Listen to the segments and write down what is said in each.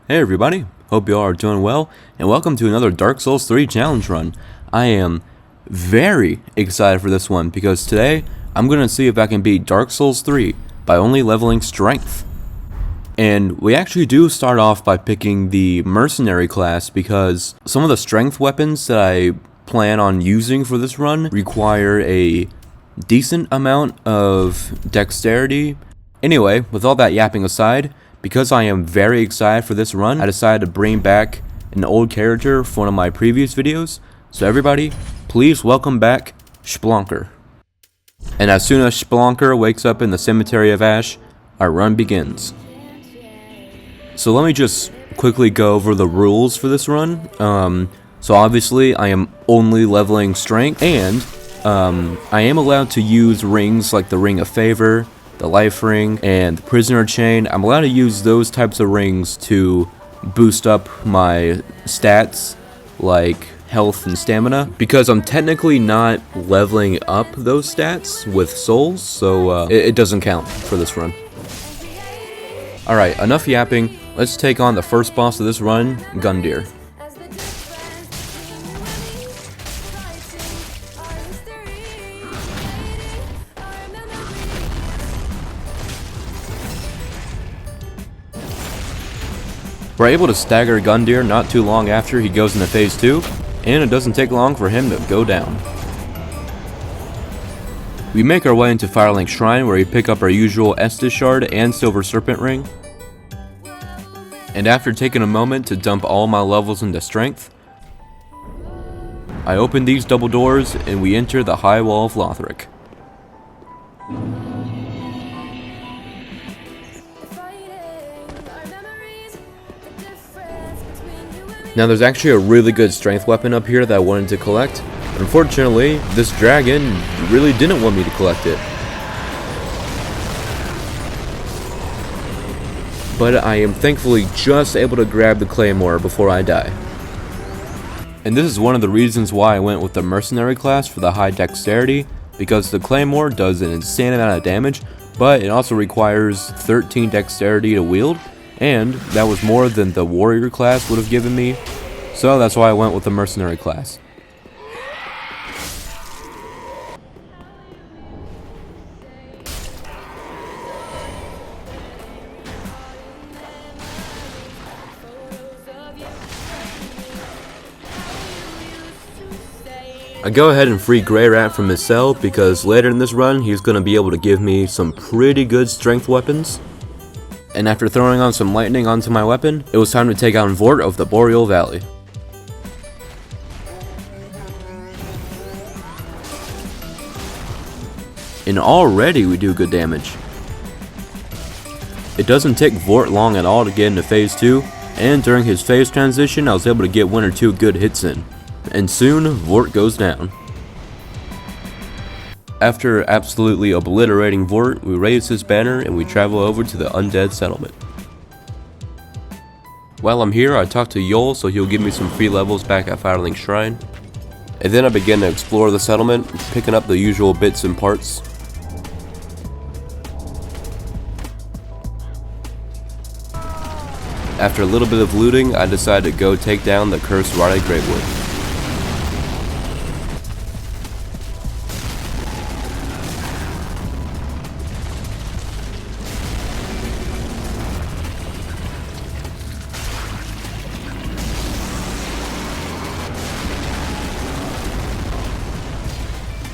Hey everybody, hope you all are doing well, and welcome to another Dark Souls 3 challenge run. I am very excited for this one because today I'm going to see if I can beat Dark Souls 3 by only leveling strength. And we actually do start off by picking the mercenary class because some of the strength weapons that I plan on using for this run require a decent amount of dexterity. Anyway, with all that yapping aside, because I am very excited for this run, I decided to bring back an old character from one of my previous videos. So everybody, please welcome back Spelunker. And as soon as Spelunker wakes up in the Cemetery of Ash, our run begins. So let me just quickly go over the rules for this run. So obviously I am only leveling strength, and I am allowed to use rings like the Ring of Favor, the Life Ring, and the Prisoner Chain. I'm allowed to use those types of rings to boost up my stats like health and stamina, because I'm technically not leveling up those stats with souls, so it doesn't count for this run. Alright, enough yapping, let's take on the first boss of this run, Gundyr. We're able to stagger Gundyr not too long after he goes into phase 2, and it doesn't take long for him to go down. We make our way into Firelink Shrine, where we pick up our usual Estus Shard and Silver Serpent Ring. And after taking a moment to dump all my levels into strength, I open these double doors and we enter the High Wall of Lothric. Now there's actually a really good strength weapon up here that I wanted to collect, but unfortunately this dragon really didn't want me to collect it. But I am thankfully just able to grab the claymore before I die. And this is one of the reasons why I went with the mercenary class for the high dexterity, because the claymore does an insane amount of damage, but it also requires 13 dexterity to wield, and that was more than the warrior class would have given me, so that's why I went with the mercenary class. I go ahead and free Grey Rat from his cell because later in this run he's going to be able to give me some pretty good strength weapons. And after throwing on some lightning onto my weapon, it was time to take on Vort of the Boreal Valley. And already we do good damage. It doesn't take Vort long at all to get into phase 2, and during his phase transition I was able to get 1 or 2 good hits in. And soon, Vort goes down. After absolutely obliterating Vort, we raise his banner and we travel over to the Undead Settlement. While I'm here, I talk to Yol so he'll give me some free levels back at Firelink Shrine. And then I begin to explore the settlement, picking up the usual bits and parts. After a little bit of looting, I decide to go take down the cursed Rotted Greatwood.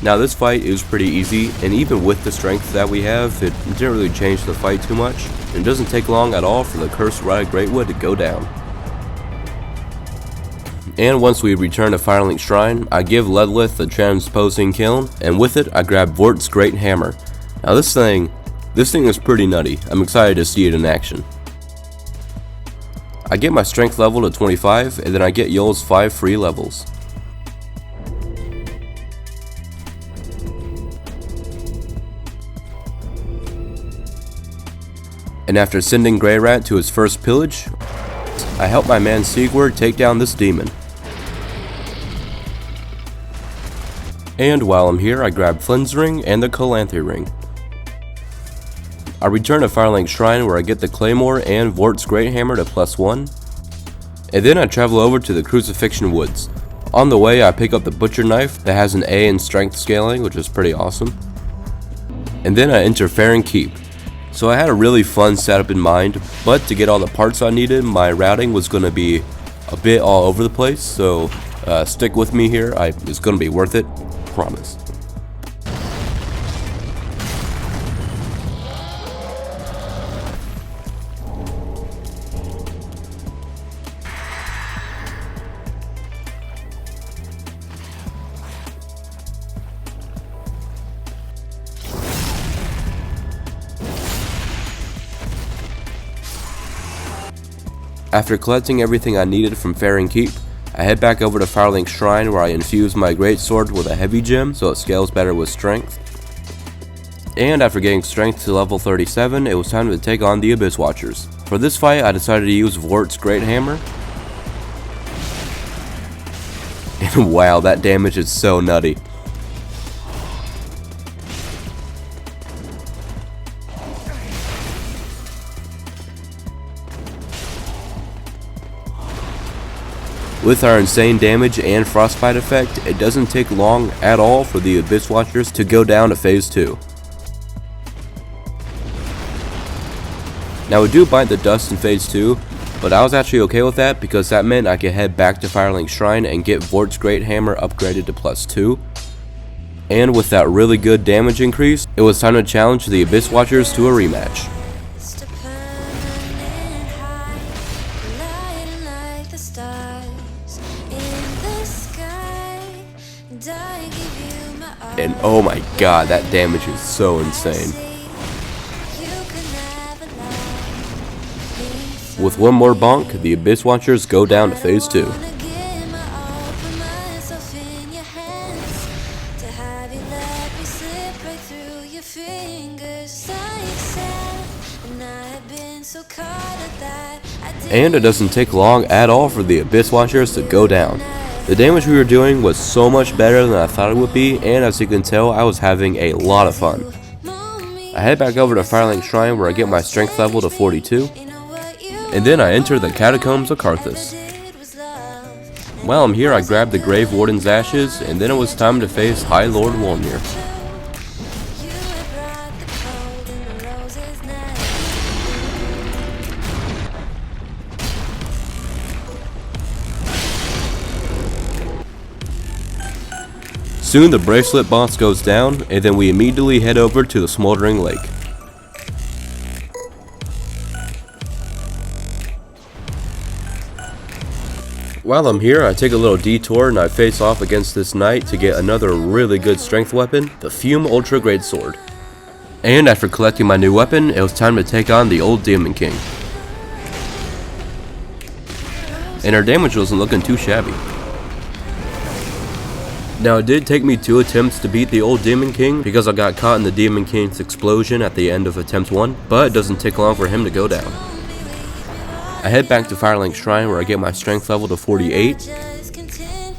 Now this fight is pretty easy, and even with the strength that we have, it didn't really change the fight too much, and it doesn't take long at all for the cursed Rotted Greatwood to go down. And once we return to Firelink Shrine, I give Ledlith the transposing kiln, and with it I grab Vort's Great Hammer. Now this thing is pretty nutty. I'm excited to see it in action. I get my strength level to 25, and then I get Yol's 5 free levels. And after sending Grey Rat to his first pillage, I help my man Sigurd take down this demon. And while I'm here, I grab Flynn's ring and the Calanthe ring. I return to Firelink Shrine where I get the Claymore and Vort's Great Hammer to +1. And then I travel over to the Crucifixion Woods. On the way I pick up the Butcher Knife that has an A in strength scaling, which is pretty awesome. And then I enter Farron Keep. So I had a really fun setup in mind, but to get all the parts I needed, my routing was going to be a bit all over the place, so stick with me here. It's going to be worth it, promise. After collecting everything I needed from Farron Keep, I head back over to Firelink Shrine where I infuse my greatsword with a heavy gem so it scales better with strength. And after getting strength to level 37, it was time to take on the Abyss Watchers. For this fight, I decided to use Vort's Great Hammer. And wow, that damage is so nutty. With our insane damage and frostbite effect, it doesn't take long at all for the Abyss Watchers to go down to phase 2. Now we do bite the dust in phase 2, but I was actually okay with that because that meant I could head back to Firelink Shrine and get Vort's Great Hammer upgraded to +2. And with that really good damage increase, it was time to challenge the Abyss Watchers to a rematch. And oh my god, that damage is so insane. With one more bonk, the Abyss Watchers go down to phase 2. And it doesn't take long at all for the Abyss Watchers to go down. The damage we were doing was so much better than I thought it would be, and as you can tell, I was having a lot of fun. I head back over to Firelink Shrine where I get my strength level to 42, and then I enter the Catacombs of Karthus. While I'm here, I grab the Grave Warden's ashes, and then it was time to face High Lord Wolnir. Soon the bracelet boss goes down, and then we immediately head over to the Smoldering Lake. While I'm here, I take a little detour and I face off against this knight to get another really good strength weapon, the Fume Ultra Greatsword. And after collecting my new weapon, it was time to take on the old Demon King. And our damage wasn't looking too shabby. Now it did take me 2 attempts to beat the old Demon King because I got caught in the Demon King's explosion at the end of attempt 1, but it doesn't take long for him to go down. I head back to Firelink Shrine where I get my strength level to 48,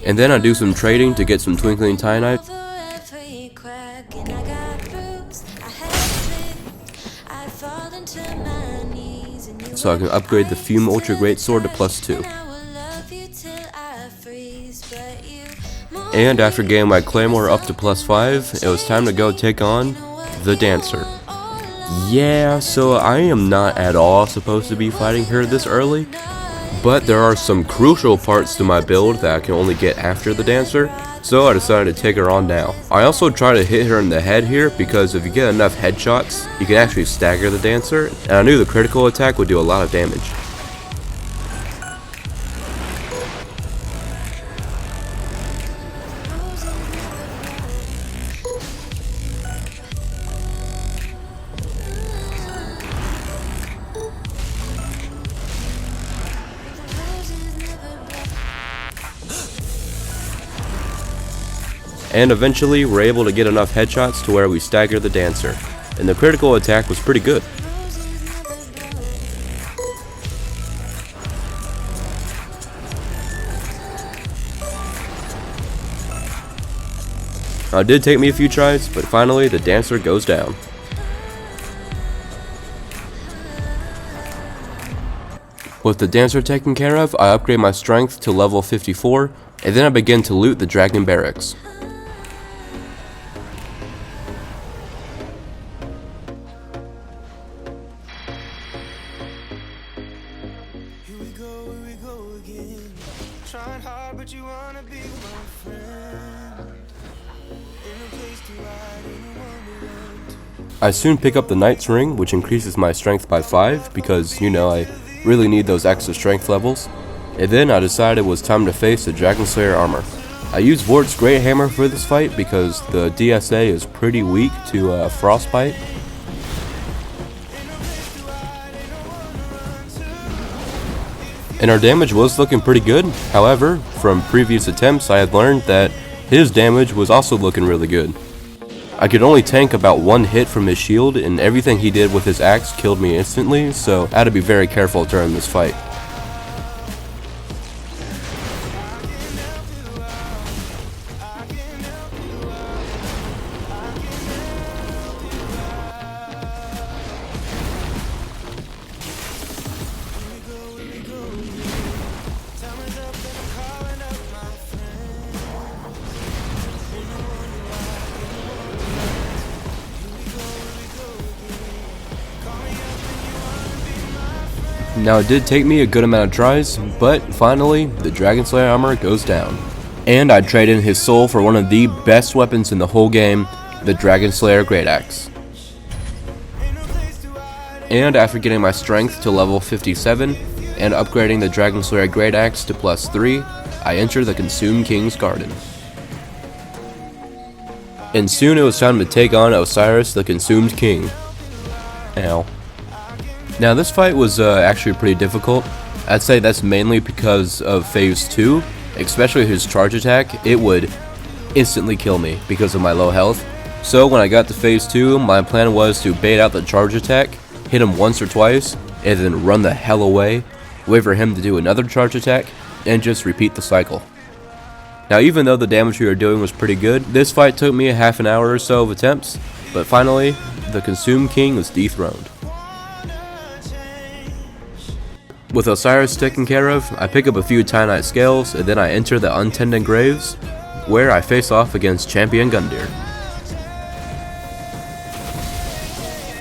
and then I do some trading to get some Twinkling Titanite, so I can upgrade the Fume Ultra Greatsword to +2. And after getting my Claymore up to +5, it was time to go take on the Dancer. Yeah, so I am not at all supposed to be fighting her this early, but there are some crucial parts to my build that I can only get after the Dancer, so I decided to take her on now. I also try to hit her in the head here because if you get enough headshots, you can actually stagger the Dancer, and I knew the critical attack would do a lot of damage. And eventually we're able to get enough headshots to where we stagger the Dancer, and the critical attack was pretty good. Now, it did take me a few tries, but finally the Dancer goes down. With the dancer taken care of, I upgrade my strength to level 54, and then I begin to loot the dragon barracks. I soon pick up the Knight's Ring, which increases my strength by 5, because, I really need those extra strength levels. And then I decided it was time to face the Dragon Slayer armor. I used Vort's Great Hammer for this fight because the DSA is pretty weak to Frostbite. And our damage was looking pretty good. However, from previous attempts I had learned that his damage was also looking really good. I could only tank about one hit from his shield, and everything he did with his axe killed me instantly, so I had to be very careful during this fight. Now it did take me a good amount of tries, but finally, the Dragon Slayer armor goes down. And I trade in his soul for one of the best weapons in the whole game, the Dragon Slayer Great Axe. And after getting my strength to level 57, and upgrading the Dragon Slayer Great Axe to +3, I enter the Consumed King's Garden. And soon it was time to take on Osiris the Consumed King. Ow. Now this fight was actually pretty difficult. I'd say that's mainly because of phase 2, especially his charge attack. It would instantly kill me because of my low health. So when I got to phase 2, my plan was to bait out the charge attack, hit him once or twice, and then run the hell away, wait for him to do another charge attack, and just repeat the cycle. Now even though the damage we were doing was pretty good, this fight took me a half an hour or so of attempts, but finally, the Consumed King was dethroned. With Osiris taken care of, I pick up a few Titanite scales, and then I enter the Untended Graves, where I face off against Champion Gundyr.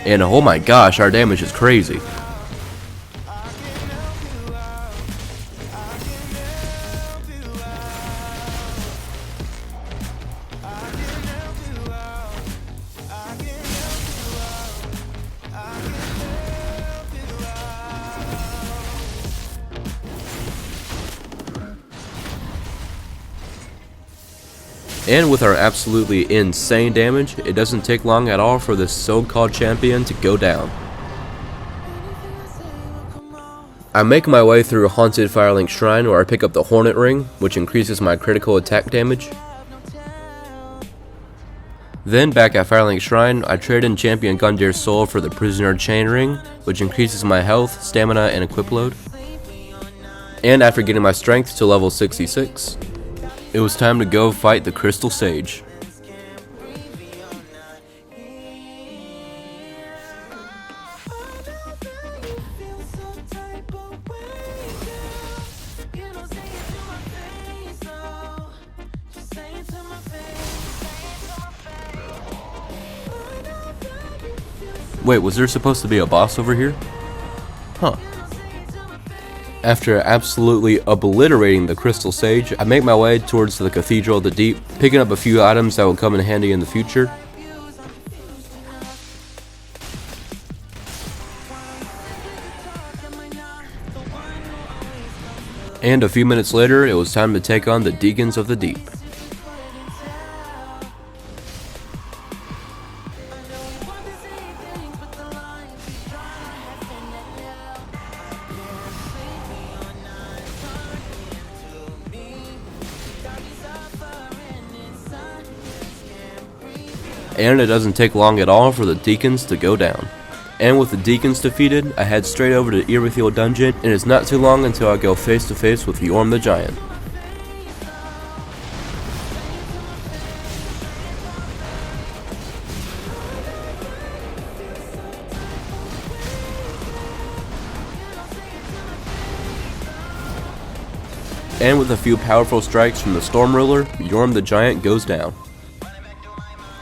And oh my gosh, our damage is crazy. And with our absolutely insane damage, it doesn't take long at all for this so-called champion to go down. I make my way through Haunted Firelink Shrine where I pick up the Hornet Ring, which increases my critical attack damage. Then back at Firelink Shrine, I trade in Champion Gundyr's soul for the Prisoner Chain Ring, which increases my health, stamina, and equip load. And after getting my strength to level 66, it was time to go fight the Crystal Sage. Wait, was there supposed to be a boss over here? Huh. After absolutely obliterating the Crystal Sage, I make my way towards the Cathedral of the Deep, picking up a few items that will come in handy in the future. And a few minutes later, it was time to take on the Deacons of the Deep. And it doesn't take long at all for the Deacons to go down. And with the Deacons defeated, I head straight over to Irithyll Dungeon, and it's not too long until I go face to face with Yorm the Giant. And with a few powerful strikes from the Storm Ruler, Yorm the Giant goes down.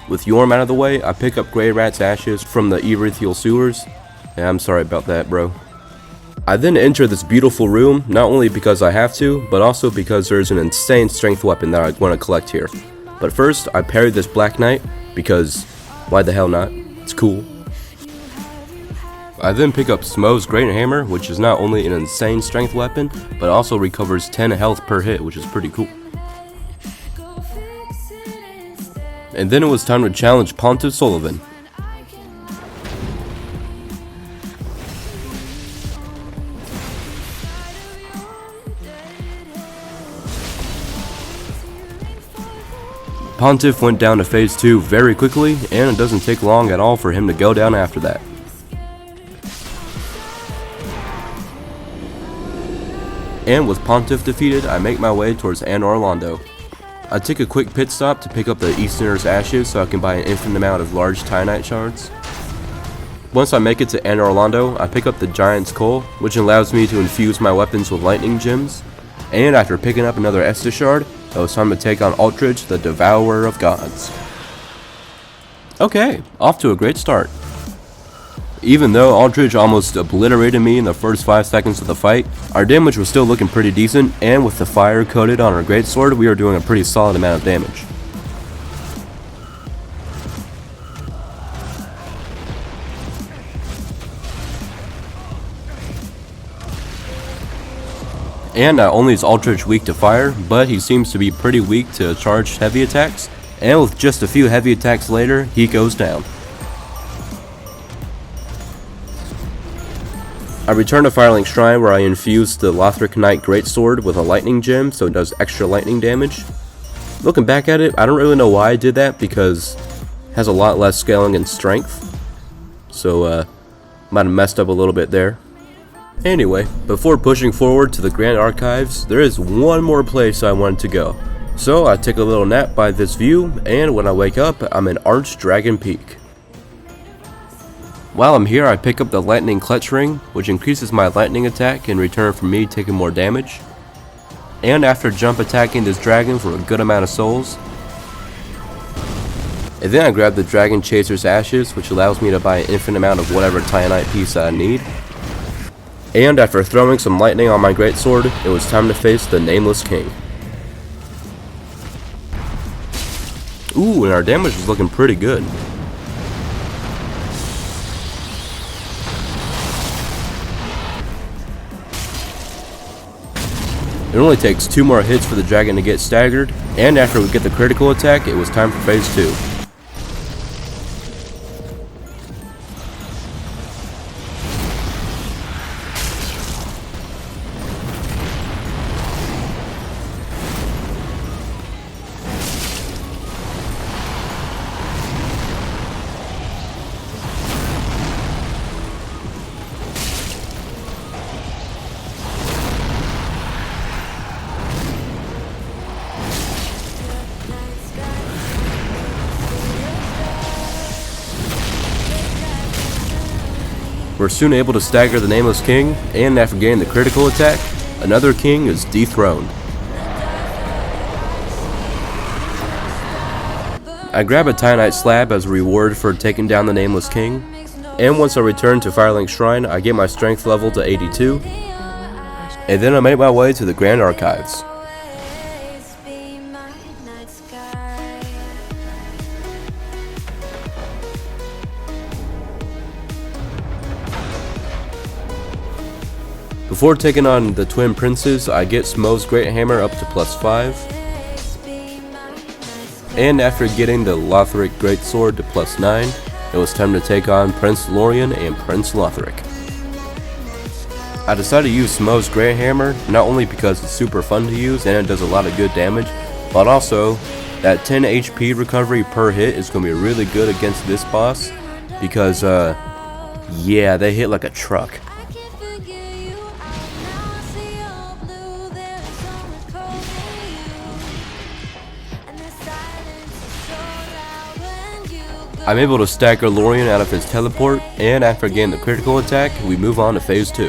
With Yorm out of the way, I pick up Grey Rat's ashes from the Erethial sewers. Yeah, I'm sorry about that, bro. I then enter this beautiful room, not only because I have to, but also because there's an insane strength weapon that I want to collect here. But first, I parry this Black Knight, because why the hell not? It's cool. I then pick up Smo's Great Hammer, which is not only an insane strength weapon, but also recovers 10 health per hit, which is pretty cool. And then it was time to challenge Pontiff Sullivan. Pontiff went down to phase 2 very quickly, and it doesn't take long at all for him to go down after that. And with Pontiff defeated, I make my way towards Anne Orlando. I take a quick pit stop to pick up the Easterner's ashes so I can buy an infinite amount of large Titanite shards. Once I make it to Anne Orlando, I pick up the Giant's Coal, which allows me to infuse my weapons with lightning gems. And after picking up another Estus shard, it was time to take on Aldridge, the Devourer of Gods. Okay, off to a great start. Even though Aldridge almost obliterated me in the first 5 seconds of the fight, our damage was still looking pretty decent, and with the fire coated on our greatsword, we were doing a pretty solid amount of damage. And not only is Aldridge weak to fire, but he seems to be pretty weak to charged heavy attacks, and with just a few heavy attacks later, he goes down. I return to Firelink Shrine where I infuse the Lothric Knight Greatsword with a lightning gem so it does extra lightning damage. Looking back at it, I don't really know why I did that because it has a lot less scaling and strength, so might have messed up a little bit there. Anyway, before pushing forward to the Grand Archives, there is one more place I wanted to go. So I take a little nap by this view, and when I wake up, I'm in Archdragon Peak. While I'm here, I pick up the Lightning Clutch Ring, which increases my lightning attack in return for me taking more damage. And after jump attacking this dragon for a good amount of souls. And then I grab the Dragon Chaser's ashes, which allows me to buy an infinite amount of whatever Titanite piece that I need. And after throwing some lightning on my greatsword, it was time to face the Nameless King. Ooh, and our damage is looking pretty good. It only takes 2 more hits for the dragon to get staggered, and after we get the critical attack, it was time for phase 2. We're soon able to stagger the Nameless King, and after getting the critical attack, another king is dethroned. I grab a Titanite slab as a reward for taking down the Nameless King, and once I return to Firelink Shrine, I get my strength level to 82, and then I make my way to the Grand Archives. Before taking on the Twin Princes, I get Smo's Great Hammer up to +5. And after getting the Lothric Greatsword to +9, it was time to take on Prince Lorien and Prince Lothric. I decided to use Smo's Great Hammer, not only because it's super fun to use and it does a lot of good damage, but also that 10 HP recovery per hit is going to be really good against this boss, because yeah, they hit like a truck. I'm able to stagger Lorien out of his teleport, and after getting the critical attack, we move on to phase 2.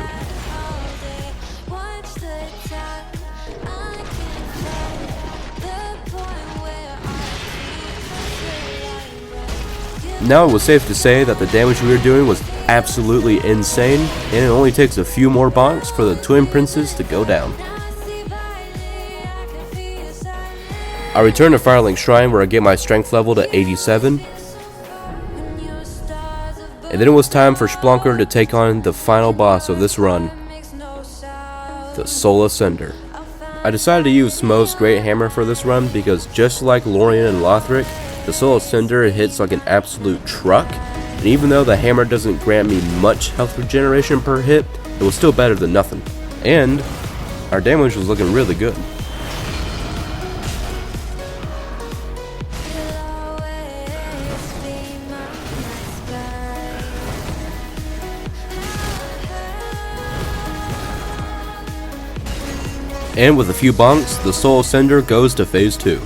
Now it was safe to say that the damage we were doing was absolutely insane, and it only takes a few more bonks for the twin princes to go down. I returned to Firelink Shrine where I get my strength level to 87. And then it was time for Splunker to take on the final boss of this run, the Soul Ascender. I decided to use Smo's Great Hammer for this run because just like Lorien and Lothric, the Soul Ascender hits like an absolute truck, and even though the hammer doesn't grant me much health regeneration per hit, it was still better than nothing. And our damage was looking really good. And with a few bonks, the Soul Ascender goes to phase 2.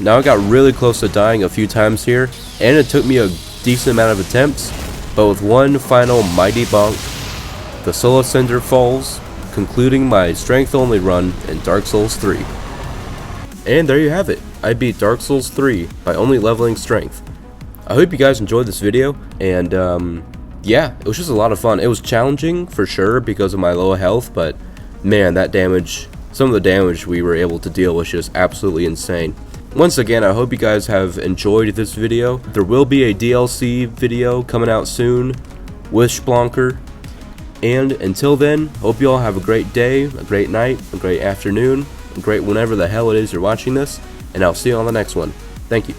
Now I got really close to dying a few times here, and it took me a decent amount of attempts, but with one final mighty bonk, the Soul Ascender falls, concluding my strength only run in Dark Souls 3. And there you have it, I beat Dark Souls 3 by only leveling strength. I hope you guys enjoyed this video, and yeah, it was just a lot of fun. It was challenging for sure because of my low health, but man, that damage, some of the damage we were able to deal was just absolutely insane. Once again, I hope you guys have enjoyed this video. There will be a DLC video coming out soon with Splunker. And until then, hope you all have a great day, a great night, a great afternoon, a great whenever the hell it is you're watching this. And I'll see you on the next one. Thank you.